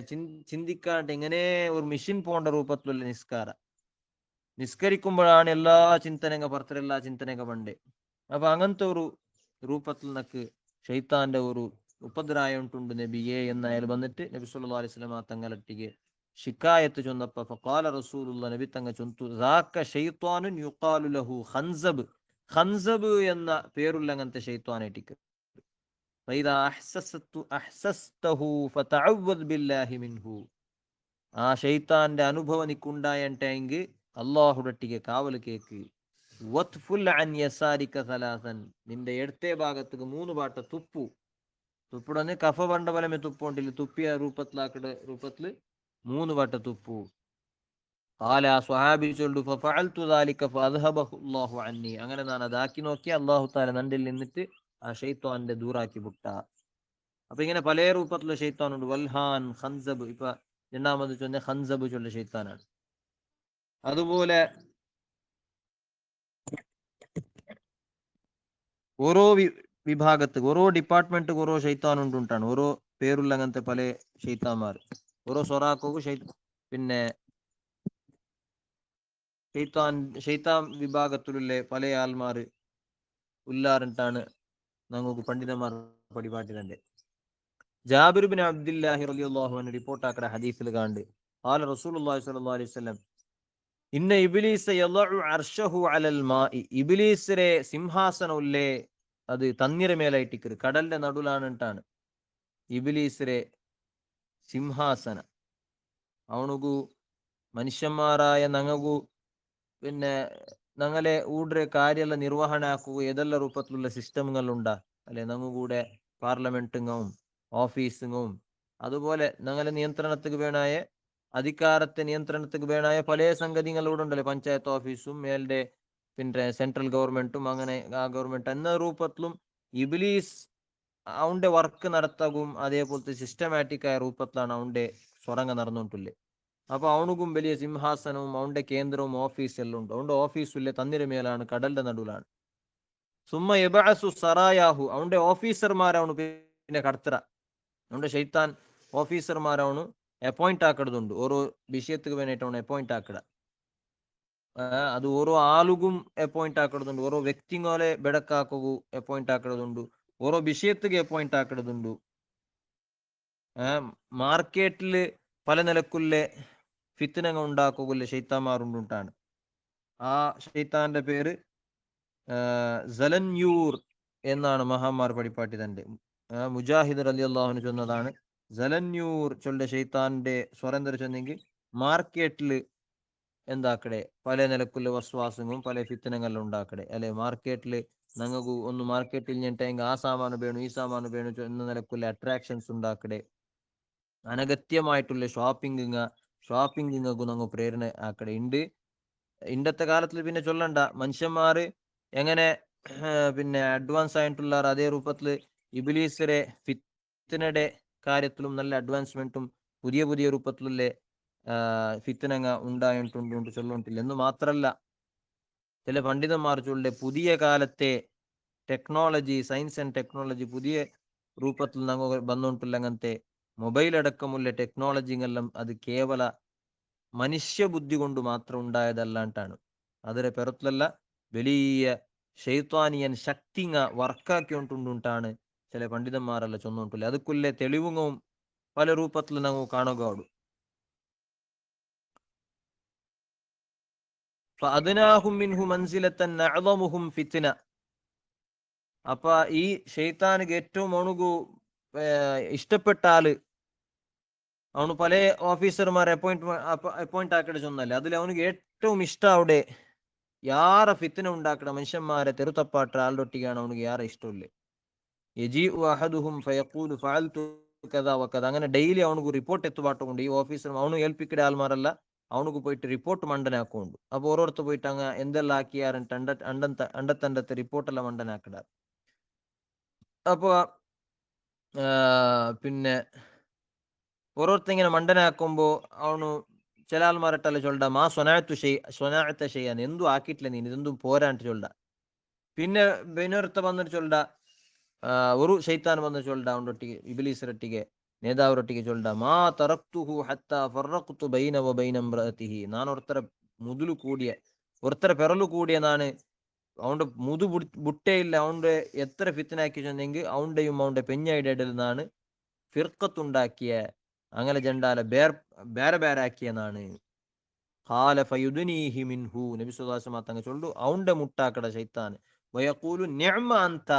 ചിന്തിക്കാണ്ട് ഇങ്ങനെ ഒരു മിഷൻ പോണ്ട രൂപത്തിലുള്ള നിസ്കരിക്കുമ്പോഴാണ് എല്ലാ ചിന്തനങ്ങ പുറത്തിലെല്ലാ ചിന്തനങ്ങ പണ്ടേ. അപ്പൊ അങ്ങനത്തെ ഒരു രൂപത്തിൽ നിനക്ക് ഷെയ്ത്താന്റെ ഒരു ഉപദ്രായം ഉണ്ടുണ്ട് നബിയെ എന്നയാൾ വന്നിട്ട് നബി സല്ലല്ലാഹു അലൈഹി വസല്ലം തങ്ങളൊട്ടിಗೆ ശിക്കായത്ത് ചൊന്നപ്പ ഫഖാല റസൂലുള്ളാഹി നബി തങ്ങ ചൊന്തു ദാക ശൈത്വാനുൻ യുഖാലു ലഹു ഖൻസബ്. ഖൻസബ് എന്ന പേരുള്ള അങ്ങനത്തെ ഷെയ്ത്വാനേറ്റിക്ക് ഫൈദാ അഹ്സസ്തഹു ഫതഅവ്വദ് ബില്ലാഹി മിൻഹു. ആ ഷെയ്ത്താന്റെ അനുഭവം നിക്കുണ്ടായെങ്കിൽ അള്ളാഹുടൊട്ടിಗೆ കാവൽ കേക്ക്. വത്ഫുൽ അൻ യസാരിക സലാസൻ. നിന്റെ ഇടത്തെ ഭാഗത്തേക്ക് 3 പാട്ട തുപ്പു. തുപ്പിടന്ന് കഫ പണ്ട ബലമേ തുപ്പോണ്ടില്ല, തുപ്പിയ രൂപത്തിലാക്കട രൂപത്തില് 3 പാട്ട തുപ്പു. ഖാല സ്വഹാബി ചൊല്ലു ഫഫഅൽതു ദാലിക ഫഅദ്ഹബഹു അല്ലാഹു അന്നി. അങ്ങനെ ഞാൻ അതാക്കി നോക്കി, അല്ലാഹു തആല നണ്ടിൽ നിന്നിട്ട് ആ ഷെയ്ത്താന്റെ ദൂറാക്കി വിട്ട. അപ്പൊ ഇങ്ങനെ പല രൂപത്തിലുള്ള ഷെയ്ത്താനുണ്ട്. വൽഹാൻ, ഖൻസബ്. ഇപ്പൊ രണ്ടാമത് ചൊന്ന ഖൻസബ് ചൊല്ല ഷെയ്ത്താനാണ്. അതുപോലെ ഓരോ വിഭാഗത്ത് ഓരോ ഡിപ്പാർട്ട്മെന്റ് ഓരോ ഷെയ്ത്താനുണ്ടാണ്. ഓരോ പേരുള്ള അങ്ങനത്തെ പല ഷെയ്ത്താന്മാർ ഓരോ സൊറാക്കോക്ക് പിന്നെ ഷെയ്ത്താൻ വിഭാഗത്തിലുള്ള പല ആൾമാർ ഉല്ലാറിട്ടാണ് നമുക്ക് പണ്ഡിതന്മാർ പടിപാട്ടിലുണ്ട്. ജാബിർ ബിൻ അബ്ദുല്ലാഹി റളിയല്ലാഹു അൻഹു റിപ്പോർട്ട് ആക്കുന്ന ഹദീസിൽ കാണ്ട് ഖാല റസൂലുള്ളാഹി സ്വല്ലല്ലാഹു അലൈഹി വസല്ലം ഇന്ന ഇബ്ലീസ യളഉ അർശഹു അലൽ മാഇ, ഇബ്ലീസിന്റെ സിംഹാസനമില്ലേ അത് തണ്ണീര മേലായിട്ടിക്കറ്, കടലിന്റെ നടുലാണിട്ടാണ് ഇബ്ലീസിന്റെ സിംഹാസന. അവനുകു മനുഷ്യന്മാരായ നങ്ങകു പിന്നെ ഞങ്ങളെ ഊಡ್ರೆ കാര്യമെല്ലാം നിർവഹണ ആക്കുക ഏതെല്ലാം രൂപത്തിലുള്ള സിസ്റ്റമുകളുണ്ടാ അല്ലെ, ഞങ്ങ കൂടെ പാർലമെന്റുങ്ങും ഓഫീസും അതുപോലെ ഞങ്ങളെ നിയന്ത്രണത്തിന് വേണായ അധികാരത്തെ നിയന്ത്രണത്തിന് വേണായ പല സംഗതികളൂടെ ഉണ്ടല്ലോ, പഞ്ചായത്ത് ഓഫീസും മേലിന്റെ പിന്നെ സെൻട്രൽ ഗവൺമെന്റും അങ്ങനെ ആ ഗവൺമെന്റ് എന്ന രൂപത്തിലും ഇബിലീസ് അവന്റെ വർക്ക് നടത്തകും അതേപോലത്തെ സിസ്റ്റമാറ്റിക് ആയ രൂപത്തിലാണ് അവന്റെ സ്വറങ്ങ നടന്നുകൊണ്ടില്ലേ. അപ്പൊ അവനുക്കും വലിയ സിംഹാസനവും അവന്റെ കേന്ദ്രവും ഓഫീസെല്ലാം ഉണ്ട്. അവന്റെ ഓഫീസിലെ തന്നിര മേലാണ്, കടലിന്റെ നടുവിലാണ്. സുമ്മ യബഅസു സറായാഹു, അവന്റെ ഓഫീസർമാരാവണ് പിന്നെ കടത്തറ, അവന്റെ ഷെയ്ത്താൻ ഓഫീസർമാരാവണ് അപ്പോയിന്റ് ആക്കടതുണ്ട്. ഓരോ വിഷയത്തിന് വേണ്ടിയിട്ട് അവನು അപ്പോയിന്റ് ആക്കട. അത് ഓരോ ആളുകും അപ്പോയിന്റ് ആക്കടതുണ്ട്, ഓരോ വ്യക്തിങ്ങളെ ಬೆಡಕಾಕಗು ಅಪಾಯಿಂಟ್ ಆಕಡದುಂಡು, ഓരോ വിഷയത്തിಗೆ അപ്പോയിന്റ് ആക്കടതുണ്ട്. മാർക്കറ്റിൽ പല നിലക്കുള്ള ഫിത്തനങ്ങൾ ഉണ്ടാക്കുകയില്ല ഷെയ്ത്താന്മാരുണ്ടാണ്. ആ ഷെയ്ത്താന്റെ പേര് സലൻയൂർ എന്നാണ് മഹാന്മാർ പടിപ്പാട്ടി തന്റെ. മുജാഹിദ് റളിയല്ലാഹു അൻഹു ചൊന്നതാണ് സലൻയൂർ ചൊല്ല ഷെയ്ത്താന്റെ സ്വരന്തര ചൊന്നെങ്കിൽ മാർക്കറ്റിൽ എന്താക്കടെ പല നിലക്കുള്ള വസ്വാസങ്ങളും പല ഫിത്തനങ്ങളും ഉണ്ടാക്കടെ അല്ലെ. മാർക്കറ്റിൽ ഞങ്ങൾക്ക് ഒന്ന് മാർക്കറ്റിൽ ഞെട്ടെങ്കിൽ ആ സാമാനം വേണു ഈ സാമാനം വേണു എന്ന നിലക്കുള്ള അട്രാക്ഷൻസ് ഉണ്ടാക്കടെ, അനഗത്യമായിട്ടുള്ള ഷോപ്പിംഗിങ്ങക്കും ഞങ്ങൾ പ്രേരണ ആക്കടെ ഉണ്ട്. ഇന്നത്തെ കാലത്തിൽ പിന്നെ ചൊല്ലണ്ട മനുഷ്യന്മാര് എങ്ങനെ പിന്നെ അഡ്വാൻസ് ആയിട്ടുള്ള അതേ രൂപത്തിൽ ഇബിലീസിന്റെ ഫിത്തനയുടെ കാര്യത്തിലും നല്ല അഡ്വാൻസ്മെന്റും പുതിയ പുതിയ രൂപത്തിലുള്ള ഫിത്തനങ്ങ ഉണ്ടായിട്ടുണ്ട് ചൊല്ലോണ്ടില്ല എന്ന് മാത്രല്ല, ചില പണ്ഡിതന്മാർ ചൊല്ലെ പുതിയ കാലത്തെ ടെക്നോളജി, സയൻസ് ആൻഡ് ടെക്നോളജി പുതിയ രൂപത്തിൽ ഞങ്ങൾ വന്നോണ്ടില്ല. അങ്ങനത്തെ മൊബൈൽ അടക്കമുള്ള ടെക്നോളജികളെല്ലാം അത് കേവല മനുഷ്യബുദ്ധി കൊണ്ട് മാത്രം ഉണ്ടായതല്ലാണ്ടാണ്. അതിലെ പെറത്തിലല്ല വലിയ ഷെയ്ത്വാനിയൻ ശക്തിങ്ങ വർക്കാക്കിക്കൊണ്ടുണ്ടാണ് ചില പണ്ഡിതന്മാരെല്ലാം ചൊന്നോണ്ടില്ല. അതുക്കുള്ള തെളിവുകളും പല രൂപത്തിൽ ನಾವು കാണുകയുള്ളൂ. فأدناهم منه منزلة أعظمهم فتنة. അപ്പൊ ഈ ഷെയ്ത്താനിക്ക് ഏറ്റവും അവനുക്ക് ഇഷ്ടപ്പെട്ട ആള് അവന് പല ഓഫീസർമാരെ അപ്പോയിന്റ് ആക്കിയിട്ട് ചൊന്നല്ലേ, അതിൽ അവനക്ക് ഏറ്റവും ഇഷ്ടം അവിടെ യാറ ഫിത്തിന ഉണ്ടാക്കണ മനുഷ്യന്മാരെ തെറുത്തപ്പാട്ട ആളുടെ ഒട്ടിക്കാണ് അവനക്ക് യാറെ ഇഷ്ടമില്ലേ. യജീഉ അഹദുഹും ഫയഖൂലു ഫഅൽതു കദാ വകദാ, അങ്ങനെ ഡെയിലി അവനക്ക് റിപ്പോർട്ട് എത്തുപാട്ടുണ്ട്. ഈ ഓഫീസർ അവನು ഏൽപ്പിക്കട ആൾമാരല്ല അവനക്ക് പോയിട്ട് റിപ്പോർട്ട് മണ്ടനാക്കുന്നുണ്ട്. അപ്പൊ ഓരോരുത്തർ പോയിട്ട് അങ്ങ് എന്തെല്ലാം ആക്കിയാರಂತ അണ്ടത്തണ്ടത്തെ റിപ്പോർട്ടെല്ലാം മണ്ടനാക്കിടാർ. അപ്പൊ പിന്നെ ഓരോരുത്തർ ഇങ്ങനെ മണ്ടനാക്കുമ്പോ അവನು ചില ആൾമാരട്ടല്ല ചൊല്ല മാ സ്വനാഅത്ത ഷെയ്യാൻ, എന്തും ആക്കിയിട്ടില്ല നീ, ഇതെന്തും പോരാണ്ട് ചൊല്ല. പിന്നെ ബെനൊരുത്ത വന്നിട്ട് ചൊല്ല ഒരു ಶೈತಾನ್ ಬಂದು ಚೊಲ್ಡ ಅವನೊಟ್ಟಿಗೆ ಇಬ್ಲೀಸರೊಟ್ಟಿಗೆ ನೇದಾವರೊಟ್ಟಿಗೆ ಚೊಲ್ಡ ಮಾ ತರಕ್ತುಹು ಹತ್ತ ಫರ್ರಕ್ತು ಬೈನ ವ ಬೈನ ಇಮ್ರಅತಿಹಿ, ನಾನು ഒരുത്തര പെറലു കൂടിയ നാണ് അവന്റെ മുതു ബുട്ടേ ഇല്ല, അവന്റെ എത്ര ഫിത്തിനാക്കി ചെന്നെങ്കിൽ അവന്റെയും അവന്റെ പെഞ്ഞയുടെ ഇടയിൽ നിന്നാണ് ഫിർക്കത്തുണ്ടാക്കിയ, അങ്ങനെ ജണ്ടാല ಬೇರೆ ಬೇರೆ ആക്കിയെന്നാണ്. ഖാല ഫയുദ്നീഹി മിൻഹു, നബി സല്ലല്ലാഹു അലൈഹി വസല്ലം തങ്ങൾ ചൊല്ലു അവന്റെ മുട്ടാക്കട ശൈത്താൻ. വയഖൂലു നിഅമ അൻത,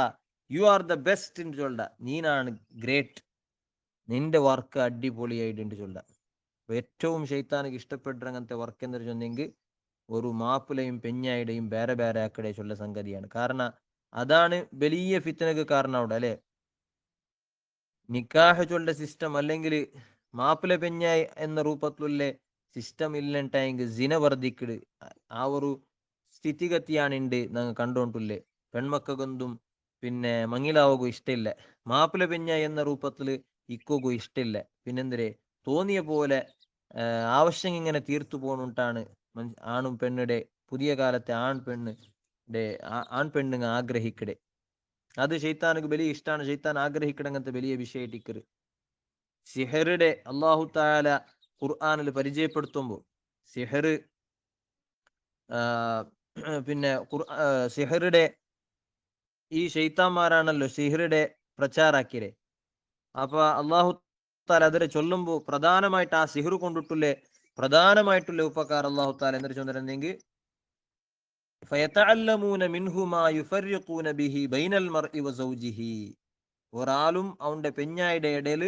യു ആർ ദ ബെസ്റ്റ് എന്ന് ചൊല്ല, നീനാണ് ഗ്രേറ്റ്, നിന്റെ വർക്ക് അടിപൊളിയായിട്ടുണ്ട് ചൊല്ല. ഏറ്റവും ഷെയ്ത്താനിക്ക് ഇഷ്ടപ്പെട്ട അങ്ങനത്തെ വർക്ക് എന്ന് ചൊന്നെങ്കിൽ ഒരു മാപ്പിളയും പെഞ്ഞായുടെയും ಬೇರೆ ಬೇರೆ ആക്കടെ ചൊല്ല സംഗതിയാണ്. കാരണം അതാണ് വലിയ ഫിത്തനക്ക് കാരണം അവിടെ അല്ലെ. നിക്കാഹ് ചൊല്ല സിസ്റ്റം അല്ലെങ്കിൽ മാപ്പിള പെഞ്ഞായി എന്ന രൂപത്തിലുള്ള സിസ്റ്റം ഇല്ലണ്ടായെങ്കിൽ ജിന വർദ്ധിക്കട് ആ ഒരു സ്ഥിതിഗതിയാണ് ഉണ്ട് ഞങ്ങൾ കണ്ടോണ്ടില്ലേ. പെൺമക്കൊന്നും പിന്നെ മങ്ങിലാവുകയും ഇഷ്ടമില്ല, മാപ്പിള പെഞ്ഞായി എന്ന രൂപത്തിൽ ഇക്കുകയും ഇഷ്ടമില്ല. പിന്നെന്തരേ തോന്നിയ പോലെ ആവശ്യം ഇങ്ങനെ തീർത്തു പോകണിട്ടാണ് ആണും പെണ്ണിടെ പുതിയ കാലത്തെ ആൺ പെണ്ണുങ്ങ ആഗ്രഹിക്കടെ. അത് ഷെയ്ത്താനക്ക് വലിയ ഇഷ്ടമാണ്. ഷെയ്ത്താൻ ആഗ്രഹിക്കട അങ്ങനത്തെ വലിയ വിഷയട്ടിക്കറ്. സിഹറുടെ അള്ളാഹു താല ഖുർആനിൽ പരിചയപ്പെടുത്തുമ്പോൾ സിഹർ പിന്നെ സിഹറുടെ ഈ ഷെയ്ത്താന്മാരാണല്ലോ സിഹറുടെ പ്രചാരാക്കിയത്. അപ്പൊ അള്ളാഹു താല അതിരെ ചൊല്ലുമ്പോൾ പ്രധാനമായിട്ട് ആ സിഹർ കൊണ്ടിട്ടുള്ള പ്രധാനമായിട്ടുള്ള ഉപകാരം അള്ളാഹു താല എന്നിട്ട് ചൊല്ലുന്നെങ്കിൽ ഫയതഅല്ലമൂന മിൻഹു മാ യുഫർരിഖൂന ബിഹി ബൈനൽ മർഇ വസൗജിഹി. ഒരാളും അവന്റെ പെഞ്ഞായുടെ ഇടയിൽ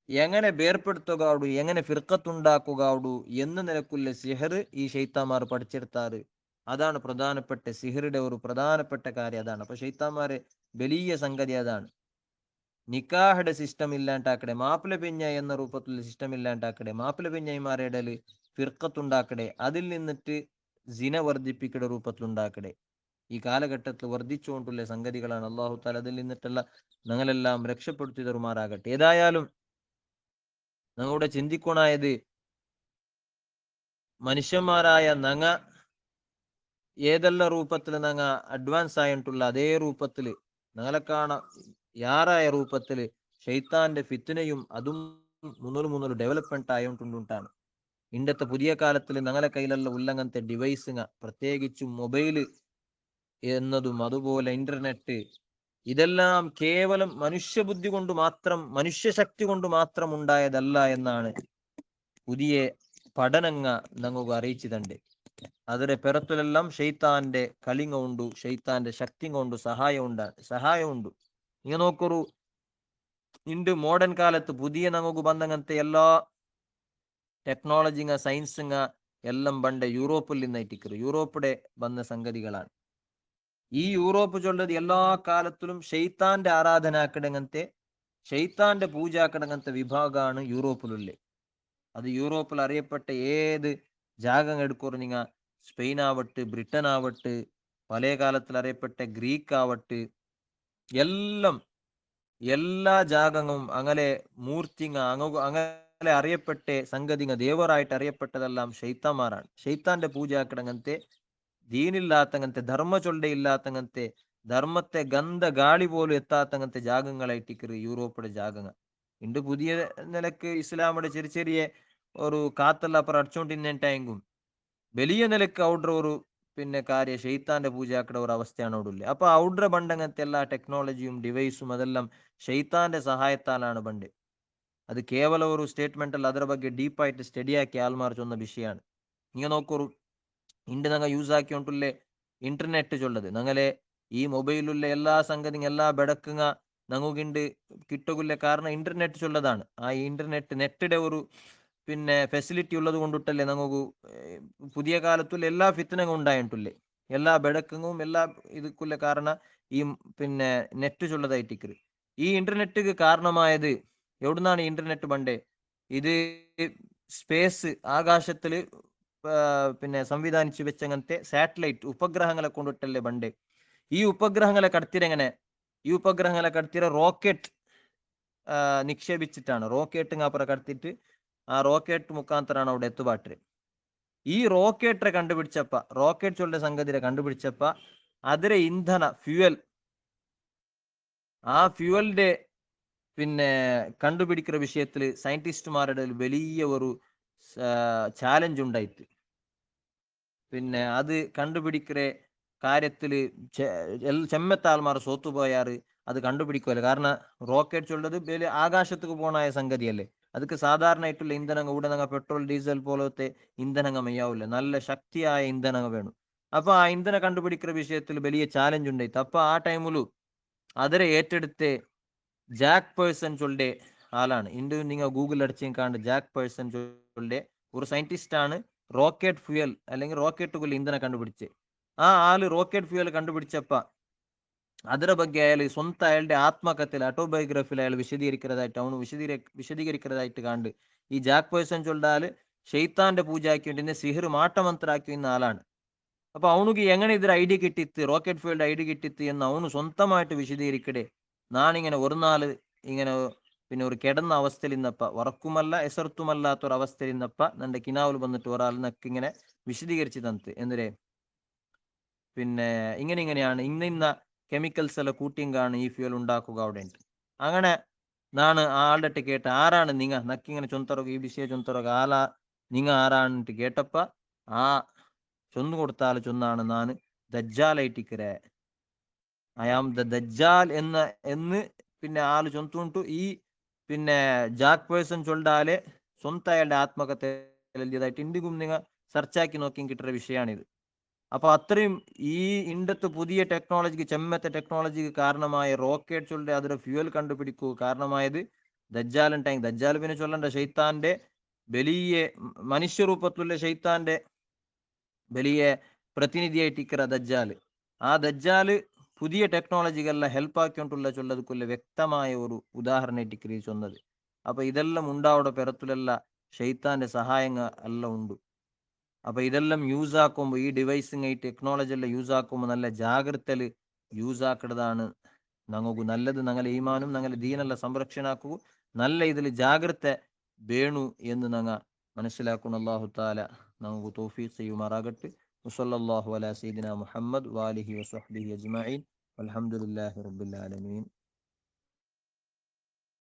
എങ്ങനെ വേർപ്പെടുത്തുകയുള്ളൂ, എങ്ങനെ ഫിർക്കത്തുണ്ടാക്കുകയുള്ളൂ എന്ന് നിലക്കുള്ള സിഹർ ഈ ഷെയ്ത്താന്മാർ പഠിച്ചെടുത്താറ്. അതാണ് പ്രധാനപ്പെട്ട സിഹറുടെ ഒരു പ്രധാനപ്പെട്ട കാര്യം അതാണ്. അപ്പൊ ഷെയ്ത്താന്മാരെ വലിയ സംഗതി അതാണ്. നിക്കാഹയുടെ സിസ്റ്റം ഇല്ലാണ്ടാക്കടെ, മാപ്പിള പെഞ്ഞ എന്ന രൂപത്തിലുള്ള സിസ്റ്റം ഇല്ലാണ്ടാക്കടെ, മാപ്പിള പെഞ്ഞൈമാരുടെ ഇടയിൽ ഫിർക്കത്തുണ്ടാക്കടെ, അതിൽ നിന്നിട്ട് സിന വർദ്ധിപ്പിക്കയുടെ രൂപത്തിലുണ്ടാക്കടെ. ഈ കാലഘട്ടത്തിൽ വർദ്ധിച്ചുകൊണ്ടുള്ള സംഗതികളാണ്. അള്ളാഹു താല അതിൽ നിന്നിട്ടുള്ള ഞങ്ങളെല്ലാം രക്ഷപ്പെടുത്തി തരുമാറാകട്ടെ. ഏതായാലും ഞങ്ങളുടെ ചിന്തിക്കണായത് മനുഷ്യന്മാരായ ഞങ്ങ ഏതെല്ലാം രൂപത്തിൽ ഞങ്ങ അഡ്വാൻസ് ആയിട്ടുള്ള അതേ രൂപത്തിൽ ഞങ്ങളെ കാണാൻ യാറായ രൂപത്തിൽ ഷെയ്ത്താന്റെ ഫിത്തിനയും അതും മുന്നൂറ് ഡെവലപ്മെന്റ് ആയോണ്ടുണ്ടാണ്. ഇന്നത്തെ പുതിയ കാലത്തിൽ ഞങ്ങളെ കയ്യിലുള്ള ഉള്ളങ്ങനത്തെ ഡിവൈസുങ്ങ, പ്രത്യേകിച്ചും മൊബൈല് എന്നതും അതുപോലെ ഇന്റർനെറ്റ്, ഇതെല്ലാം കേവലം മനുഷ്യബുദ്ധി കൊണ്ട് മാത്രം, മനുഷ്യശക്തി കൊണ്ട് മാത്രം ഉണ്ടായതല്ല എന്നാണ് പുതിയ പഠനങ്ങ ഞങ്ങൾക്ക് അറിയിച്ചതുണ്ട്. അതിന്റെ പിറത്തിലെല്ലാം ഷെയ്ത്താന്റെ കലിങ്ങ ഉണ്ടു, ഷെയ്ത്താന്റെ ശക്തി കൊണ്ട് സഹായമുണ്ട്. നിങ്ങൾ നോക്കൊരു ഇണ്ട് മോഡേൺ കാലത്ത് പുതിയ നമുക്ക് ಬಂದಂತೆ എല്ലാ ടെക്നോളജിങ്ങ സയൻസിങ്ങ എല്ലാം പണ്ട് യൂറോപ്പിൽ നിന്നായിട്ടിക്കರು. യൂറോപ്പിടെ വന്ന സംഗതികളാണ്. ഈ യൂറോപ്പ് ചൊല്ലത് എല്ലാ കാലത്തിലും ഷെയ്ത്താന്റെ ആരാധന ആക്കടങ്ങനത്തെ, ഷെയ്ത്താന്റെ പൂജ ആക്കടങ്ങനത്തെ വിഭാഗമാണ് യൂറോപ്പിലുള്ളത്. അത് യൂറോപ്പിൽ അറിയപ്പെട്ട ഏത് ജാഗം എടുക്കുറ നിങ്ങ, സ്പെയിൻ ആവട്ട്, ബ്രിട്ടൻ ആവട്ട്, പഴയ കാലത്തിൽ അറിയപ്പെട്ട ഗ്രീക്ക് ആവട്ട്, എല്ലാം എല്ലാ ജാഗങ്ങളും അങ്ങനെ മൂർത്തിങ്ങ അങ്ങനെ അറിയപ്പെട്ട സംഗതിങ്ങ ദേവറായിട്ട് അറിയപ്പെട്ടതെല്ലാം ഷെയ്ത്താന്മാരാണ്. ഷെയ്ത്താന്റെ പൂജ ആക്കടങ്ങനത്തെ, ദീനില്ലാത്തങ്ങനത്തെ, ധർമ്മ ചൊണ്ട ഇല്ലാത്തങ്ങനത്തെ, ധർമ്മത്തെ ഗന്ധ ഗാളി പോലും എത്താത്തങ്ങനത്തെ ജാഗങ്ങളായിട്ടിക്കറ് യൂറോപ്പിലെ ജാഗങ്ങൾ. ഇണ്ട് പുതിയ നിലക്ക് ഇസ്ലാമിയുടെ ചെറിയ ചെറിയ ഒരു കാത്തല്ല അപ്പുറം അടിച്ചോണ്ടിന്നെങ്കും വലിയ നിലക്ക് ഔഡർ ഒരു പിന്നെ കാര്യ ഷെയ്ത്താന്റെ പൂജാക്കട ഒരു അവസ്ഥയാണ് അവിടെ ഉള്ളത്. അപ്പൊ ഔഡ്ര ബണ്ടങ്ങനത്തെ എല്ലാ ടെക്നോളജിയും ഡിവൈസും അതെല്ലാം ഷെയ്ത്താന്റെ സഹായത്താലാണ് ബണ്ട്. അത് കേവല ഒരു സ്റ്റേറ്റ്മെന്റ് അല്ല, ಅದರ ಬಗ್ಗೆ ಡೀಪಾയിട്ട് സ്റ്റഡിയാക്കി ആൾമാർ ചൊന്ന വിഷയമാണ്. നിങ്ങൾ നോക്കൊരു ഇണ്ട് ഞങ്ങൾ യൂസ് ആക്കിയോണ്ടുള്ള ഇന്റർനെറ്റ് ചൊല്ലത് ഞങ്ങളെ ഈ മൊബൈലുള്ള എല്ലാ സംഗതി എല്ലാ ಬೆಡಕುങ്ങ ഞങ്ങൾക്കുണ്ട് കിട്ടുകില്ല. കാരണം ഇന്റർനെറ്റ് ചൊല്ലതാണ്. ആ ഇന്റർനെറ്റ് നെറ്റിടെ ഒരു പിന്നെ ഫെസിലിറ്റി ഉള്ളത് കൊണ്ടിട്ടല്ലേ നമുക്ക് പുതിയ കാലത്തുള്ള എല്ലാ ഫിത്തനങ്ങളും ഉണ്ടായിട്ടുള്ളേ, എല്ലാ ಬೆಡಕും എല്ലാ ഇതുക്കുള്ള കാരണം ഈ പിന്നെ നെറ്റ് ചൊല്ലതായിട്ടിക്കറ്. ഈ ഇന്റർനെറ്റ് കാരണമായത് എവിടുന്നാണ്? ഇന്റർനെറ്റ് പണ്ടേ ഇത് സ്പേസ് ആകാശത്തില് പിന്നെ സംവിധാനിച്ചു വെച്ചങ്ങനത്തെ സാറ്റലൈറ്റ് ഉപഗ്രഹങ്ങളെ കൊണ്ടിട്ടല്ലേ പണ്ട്. ഈ ഉപഗ്രഹങ്ങളെ കടത്തിരെങ്ങനെ? ഈ ഉപഗ്രഹങ്ങളെ കടത്തിര റോക്കറ്റ് നിക്ഷേപിച്ചിട്ടാണ്. റോക്കറ്റ് അപ്പുറം കടത്തിയിട്ട് ആ റോക്കറ്റ് മുഖാന്തരാണ് അവിടെ എത്തുപാട്ട്. ഈ റോക്കറ്റിനെ കണ്ടുപിടിച്ചപ്പ, റോക്കറ്റ് ചൊല്ലുന്ന സംഗതിയെ കണ്ടുപിടിച്ചപ്പ അതിരെ ഇന്ധന ഫ്യൂവൽ, ആ ഫ്യൂവലിന്റെ പിന്നെ കണ്ടുപിടിക്കുന്ന വിഷയത്തിൽ സയന്റിസ്റ്റുമാരുടെ വലിയ ഒരു ചാലഞ്ച് ഉണ്ടായിട്ട്, പിന്നെ അത് കണ്ടുപിടിക്കുന്ന കാര്യത്തിൽ ചെമ്മത്താൾമാർ സോത്തുപോയാറ് അത് കണ്ടുപിടിക്കുമല്ലോ. കാരണം റോക്കറ്റ് ചൊല്ലത് വലിയ ആകാശത്തേക്ക് പോണായ സംഗതിയല്ലേ. ಅದಕ್ಕೆ സാധാരണയായിട്ടുള്ള ഇന്ധനം കൂടെ ഞങ്ങൾ പെട്രോൾ ഡീസൽ പോലത്തെ ഇന്ധനങ്ങൾ മെയ്യാവില്ല, നല്ല ശക്തിയായ ഇന്ധനങ്ങൾ വേണം. അപ്പൊ ആ ഇന്ധന കണ്ടുപിടിക്കുന്ന വിഷയത്തിൽ വലിയ ചാലഞ്ച് ഉണ്ടായിട്ട് അപ്പൊ ആ ടൈമിലു അതിരെ ഏറ്റെടുത്ത് ജാക്ക് പേഴ്സൺ ചൊല്ലെ ആളാണ്. ഇണ്ട് നിങ്ങൾ ഗൂഗിൾ അടിച്ചും കാണ്ട് ജാക്ക് പേഴ്സൺ ചൊല്ലെ ഒരു സയന്റിസ്റ്റ് ആണ് റോക്കറ്റ് ഫ്യൂവൽ അല്ലെങ്കിൽ റോക്കറ്റുകൾ ഇന്ധനം കണ്ടുപിടിച്ച്. ആ ആള് റോക്കറ്റ് ഫ്യൂവൽ കണ്ടുപിടിച്ചപ്പ ಅದರ ಬಗ್ಗೆ അയാൾ സ്വന്തം അയാളുടെ ആത്മകഥയിൽ ഓട്ടോബയോഗ്രഫിയിൽ അയാൾ വിശദീകരിക്കുന്നതായിട്ട് അവന് വിശദീകരിക്കുന്നതായിട്ട് കണ്ട് ഈ ജാക്ക് പേഴ്സൺ ചൊല്ലാല് ഷെയ്ത്താന്റെ പൂജാക്കി വേണ്ടി സിഹിർ മാട്ടമന്ത്രാക്കി എന്ന ആളാണ്. അപ്പൊ അവനുക്ക് എങ്ങനെ ഇതൊരു ഐഡിയ കിട്ടിത്ത്, റോക്കറ്റ് ഫീൽഡ് ഐഡിയ കിട്ടിത്ത് എന്ന് അവന് സ്വന്തമായിട്ട് വിശദീകരിക്കടേ. നാനിങ്ങനെ ഒരു നാള് ഇങ്ങനെ പിന്നെ ഒരു കിടന്ന അവസ്ഥയിൽ ഇന്നപ്പ ഉറക്കുമല്ല എസർത്തുമല്ലാത്തൊരു അവസ്ഥയിൽ ഇന്നപ്പ നന്റെ കിനാവിൽ വന്നിട്ട് ഒരാൾ നക്കിങ്ങനെ വിശദീകരിച്ച് തന്നിട്ട് എന്തിരെ പിന്നെ ഇങ്ങനെയാണ് ഇന്ന കെമിക്കൽസ് എല്ലാം കൂട്ടിയങ്കാണ് ഈ ഫ്യൂൽ ഉണ്ടാക്കുക അവിടെ ഉണ്ട്. അങ്ങനെ നാണ് ആളുടെ കേട്ട ആരാണ് നിങ്ങ നക്കിങ്ങനെ ചൊന്തറോಗ ഈ വിഷയ ചൊന്തറോಗ ആളാ നിങ്ങ ആരാണിട്ട് കേട്ടപ്പ ആ ചൊന്നു കൊടുത്താൽ ചൊന്നാണ് നാൻ ദജ്ജാലൈറ്റിക്കരെ, ഐ ആം ദ ദജ്ജാൽ എന്ന് പിന്നെ ആള് ചൊന്തുಂಟು. ഈ പിന്നെ ജാക്ക് പേഴ്സൺ ചൊല്ലാലെ സ്വന്തം അയാളുടെ ആത്മകഥ എഴുതിയതായിട്ട് ഇന്ത്യക്കും നിങ്ങൾ സെർച്ചാക്കി നോക്കി കിട്ടുന്ന വിഷയമാണിത്. അപ്പൊ അത്രയും ഈ ഇണ്ടത്ത് പുതിയ ടെക്നോളജിക്ക്, ചെമ്മത്തെ ടെക്നോളജിക്ക് കാരണമായ റോക്കറ്റ് ചൊല്ലെ അതിന്റെ ഫ്യൂവൽ കണ്ടുപിടിക്കൂ കാരണമായത് ദജ്ജാലൻ ടാങ്ക്. ദജ്ജാൽ പിന്നെ ചൊല്ലണ്ട ഷെയ്ത്താന്റെ വലിയ മനുഷ്യരൂപത്തിലുള്ള ഷെയ്ത്താന്റെ വലിയ പ്രതിനിധിയായിട്ടിക്കറ ദജ്ജാല്. ആ ദജ്ജാല് പുതിയ ടെക്നോളജികളെല്ലാം ഹെൽപ്പ് ആക്കിക്കൊണ്ടുള്ള ചൊല്ലതുക്കുള്ള വ്യക്തമായ ഒരു ഉദാഹരണമായിട്ടിക്കറി ചൊന്നത്. അപ്പൊ ഇതെല്ലാം ഉണ്ടാവുടെ പെരത്തിലെല്ലാം ഷെയ്ത്താന്റെ സഹായങ്ങൾ എല്ലാം ഉണ്ട്. അപ്പൊ ഇതെല്ലാം യൂസ് ആക്കുമ്പോൾ, ഈ ഡിവൈസിങ് ഈ ടെക്നോളജി എല്ലാം യൂസ് ആക്കുമ്പോൾ നല്ല ജാഗ്രതയിൽ യൂസ് ആക്കേണ്ടതാണ്. ഞങ്ങൾക്ക് നല്ലത് ഞങ്ങളെ ഈമാനും ഞങ്ങളെ ദീനെല്ലാം സംരക്ഷണ ആക്കൂ, നല്ല ഇതിൽ ജാഗ്രത വേണു എന്ന് ഞങ്ങൾ മനസ്സിലാക്കുന്ന. അല്ലാഹു തആല നമുക്ക് തൗഫീഖ് ചെയ്യുമാറാകട്ടെ. വസല്ലല്ലാഹു അലാ സയ്യിദിന മുഹമ്മദ് വാലിഹി വസഹ്ബിഹി അജ്മഈൻ. അൽഹംദുലില്ലാഹി റബ്ബിൽ ആലമീൻ.